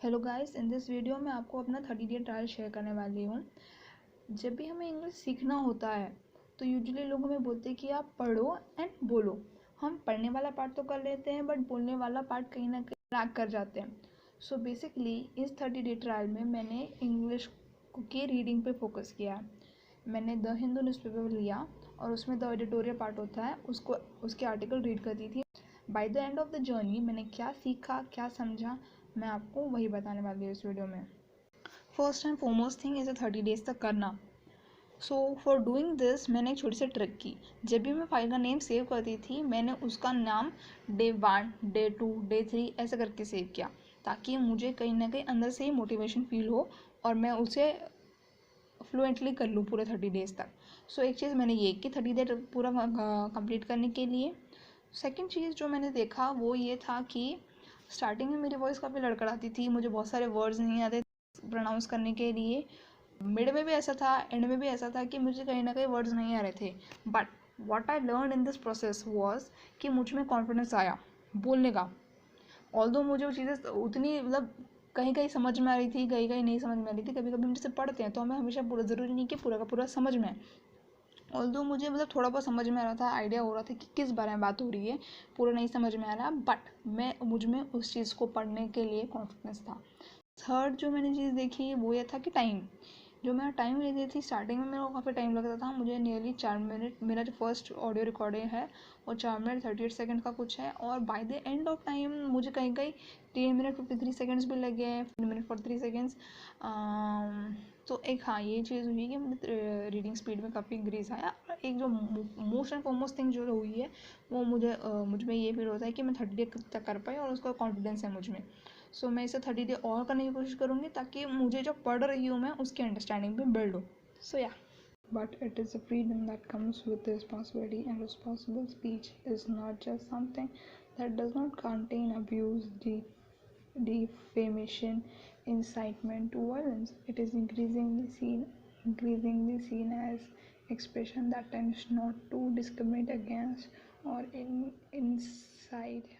Hello guys, in this video में आपको अपना 30 डे ट्रायल शेयर करने वाली हूँ। जब भी हमें इंग्लिश सीखना होता है तो यूजुअली लोग हमें बोलते हैं कि आप पढ़ो एंड बोलो। हम पढ़ने वाला पार्ट तो कर लेते हैं बट बोलने वाला पार्ट कहीं ना कहीं लैग कर जाते हैं। सो बेसिकली इस 30 डे ट्रायल में मैंने इंग्लिश की रीडिंग पे फोकस किया है। मैंने द हिंदू न्यूज़पेपर लिया और उसमें द एडिटोरियल पार्ट होता है, उसको उसके आर्टिकल रीड करती थी। By the end of the journey मैंने क्या सीखा, क्या समझा, मैं आपको वही बताने वाली हूँ इस वीडियो में। फर्स्ट एंड फॉरमोस्ट थिंग इसे 30 डेज तक करना। सो फॉर डूइंग दिस मैंने एक छोटी सी ट्रिक की। जब भी मैं फाइल का नेम सेव करती थी मैंने उसका नाम डे 1, डे 2, डे 3 ऐसे करके सेव किया, ताकि मुझे कहीं ना कहीं अंदर से ही मोटिवेशन फील हो और मैं उसे फ्लुएंटली कर लूँ पूरे 30 डेज तक। सो एक चीज़ मैंने ये कि 30 डेज पूरा कंप्लीट करने के लिए। सेकंड चीज़ जो मैंने देखा वो ये था कि स्टार्टिंग में मेरी वॉइस काफ़ी लड़खड़ाती थी, मुझे बहुत सारे वर्ड्स नहीं आते प्रोनाउंस करने के लिए। मिड में भी ऐसा था, एंड में भी ऐसा था कि मुझे कहीं ना कहीं वर्ड्स नहीं आ रहे थे। But what I learn in this process was कि मुझ में कॉन्फिडेंस आया बोलने का। ऑल्दो मुझे वो चीज़ें उतनी मतलब कहीं कहीं समझ में आ रही थी, कहीं कहीं नहीं समझ में आ रही थी। कभी कभी हम जैसे पढ़ते हैं तो हमें हमेशा पूरा ज़रूरी नहीं कि पूरा का पूरा समझ में आए। ऑल्दो मुझे मतलब थोड़ा बहुत समझ में आ रहा था, आइडिया हो रहा था कि किस बारे में बात हो रही है, पूरा नहीं समझ में आ रहा, बट मुझ में उस चीज़ को पढ़ने के लिए कॉन्फिडेंस था। थर्ड जो मैंने चीज़ देखी वो ये था कि टाइम। जो मैं टाइम लेती थी स्टार्टिंग में मेरे को काफ़ी टाइम लगता था, मुझे नियरली 4 मिनट, मेरा जो फर्स्ट ऑडियो रिकॉर्डिंग है वो 4 मिनट 38 सेकेंड का कुछ है, और by the end of time मुझे कहीं कहीं 3 मिनट 53 सेकेंड्स भी लगे हैं, 3 मिनट 43 सेकेंड्स। तो एक हाँ ये चीज़ हुई कि मुझे रीडिंग स्पीड में काफ़ी इंक्रीज़ आया। और एक जो मोस्ट एंड फॉरमोस्ट थिंग जो हुई है वो मुझ में ये फील होता है कि मैं 30 डे तक कर पाई और उसका कॉन्फिडेंस है मुझ में। सो मैं इसे 30 डे और करने की कोशिश करूँगी ताकि मुझे जो पढ़ रही हूँ मैं उसकी अंडरस्टैंडिंग भी बिल्ड हो। सो या But it is a freedom that comes with responsibility, and responsible speech is not just something that does not contain abuse, defamation, incitement to violence. It is increasingly seen as expression that tends not to discriminate against or incite